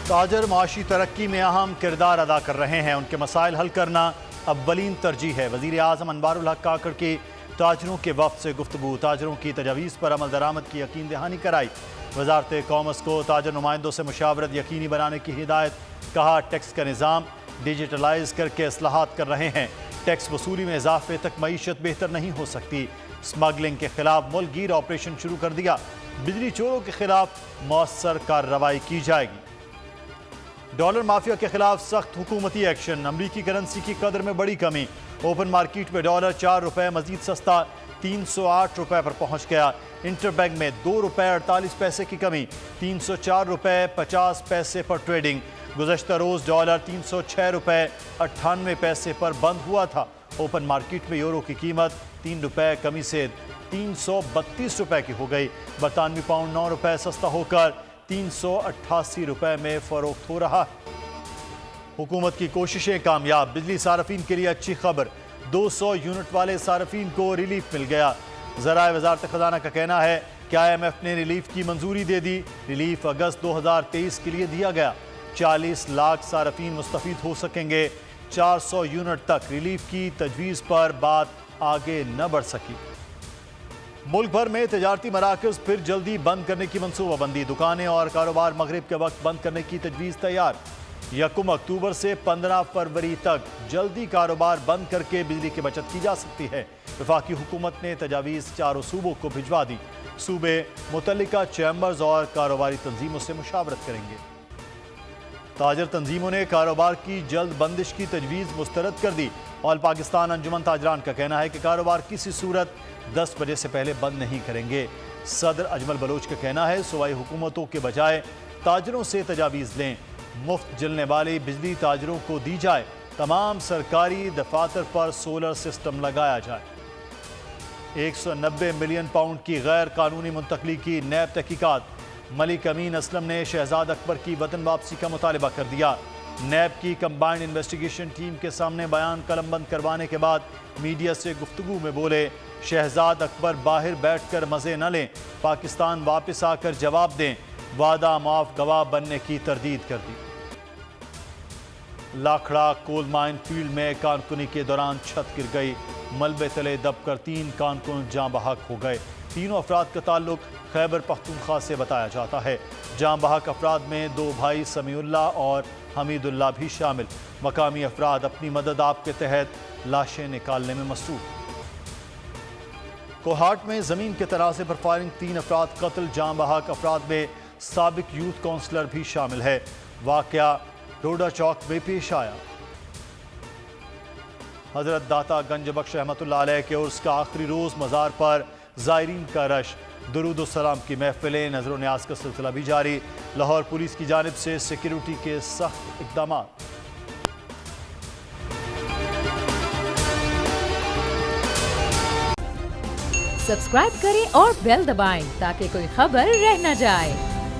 تاجر معاشی ترقی میں اہم کردار ادا کر رہے ہیں، ان کے مسائل حل کرنا اولین ترجیح ہے۔ وزیر اعظم انوار الحق کاکڑ کی تاجروں کے وفد سے گفتگو، تاجروں کی تجاویز پر عمل درآمد کی یقین دہانی کرائی۔ وزارت کامرس کو تاجر نمائندوں سے مشاورت یقینی بنانے کی ہدایت، کہا ٹیکس کا نظام ڈیجیٹلائز کر کے اصلاحات کر رہے ہیں، ٹیکس وصولی میں اضافے تک معیشت بہتر نہیں ہو سکتی۔ سمگلنگ کے خلاف ملک گیر آپریشن شروع کر دیا، بجلی چوروں کے خلاف مؤثر کارروائی کی جائے گی۔ ڈالر مافیا کے خلاف سخت حکومتی ایکشن، امریکی کرنسی کی قدر میں بڑی کمی، اوپن مارکیٹ میں ڈالر 4 روپے مزید سستا 308 روپے پر پہنچ گیا۔ انٹر بینک میں 2 روپے 48 پیسے کی کمی، 304 روپے 50 پیسے پر ٹریڈنگ۔ گزشتہ روز ڈالر 306 روپے 98 پیسے پر بند ہوا تھا۔ اوپن مارکیٹ میں یورو کی قیمت 3 روپے کمی سے 332 روپے کی ہو گئی۔ برطانوی پاؤنڈ 9 روپے سستا ہو کر 388 روپے میں فروخت ہو رہا ہے۔ حکومت کی کوششیں کامیاب، بجلی صارفین کے لیے اچھی خبر، 200 یونٹ والے صارفین کو ریلیف مل گیا۔ ذرائع وزارت خزانہ کا کہنا ہے کہ IMF نے ریلیف کی منظوری دے دی، ریلیف اگست 2023 کے لیے دیا گیا، 40 لاکھ صارفین مستفید ہو سکیں گے۔ 400 یونٹ تک ریلیف کی تجویز پر بات آگے نہ بڑھ سکی۔ ملک بھر میں تجارتی مراکز پھر جلدی بند کرنے کی منصوبہ بندی، دکانیں اور کاروبار مغرب کے وقت بند کرنے کی تجویز تیار۔ 1 اکتوبر سے 15 فروری تک جلدی کاروبار بند کر کے بجلی کی بچت کی جا سکتی ہے۔ وفاقی حکومت نے تجاویز 4 صوبوں کو بھجوا دی، صوبے متعلقہ چیمبرز اور کاروباری تنظیموں سے مشاورت کریں گے۔ تاجر تنظیموں نے کاروبار کی جلد بندش کی تجویز مسترد کر دی۔ آل پاکستان انجمن تاجران کا کہنا ہے کہ کاروبار کسی صورت 10 بجے سے پہلے بند نہیں کریں گے۔ صدر اجمل بلوچ کا کہنا ہے صوبائی حکومتوں کے بجائے تاجروں سے تجاویز لیں، مفت جلنے والی بجلی تاجروں کو دی جائے، تمام سرکاری دفاتر پر سولر سسٹم لگایا جائے۔ 190 ملین پاؤنڈ کی غیر قانونی منتقلی کی نیب تحقیقات، ملک امین اسلم نے شہزاد اکبر کی وطن واپسی کا مطالبہ کر دیا۔ نیب کی کمبائنڈ انویسٹیگیشن ٹیم کے سامنے بیان قلم بند کروانے کے بعد میڈیا سے گفتگو میں بولے، شہزاد اکبر باہر بیٹھ کر مزے نہ لیں، پاکستان واپس آ کر جواب دیں، وعدہ معاف گواہ بننے کی تردید کر دی۔ لاکھڑا کول مائن فیلڈ میں کانکنی کے دوران چھت گر گئی، ملبے تلے دب کر 3 کارکن جاں بحق ہو گئے۔ تینوں افراد کا تعلق خیبر پختونخوا سے بتایا جاتا ہے۔ جاں بحق افراد میں 2 بھائی سمیع اللہ اور حمید اللہ بھی شامل۔ مقامی افراد اپنی مدد آپ کے تحت لاشیں نکالنے میں مصروف۔ کوہاٹ میں زمین کے ترازے پر فائرنگ، 3 افراد قتل، جاں بحق افراد میں سابق یوتھ کونسلر بھی شامل ہے۔ واقعہ ڈوڈا چوک میں پیش آیا۔ حضرت داتا گنج بخش رحمۃ اللہ علیہ کے عرس کا آخری روز، مزار پر زائرین کا رش، درود و سلام کی محفلیں، نظر و نیاز کا سلسلہ بھی جاری۔ لاہور پولیس کی جانب سے سیکیورٹی کے سخت اقدامات۔ سبسکرائب کریں اور بیل دبائیں تاکہ کوئی خبر رہ نہ جائے۔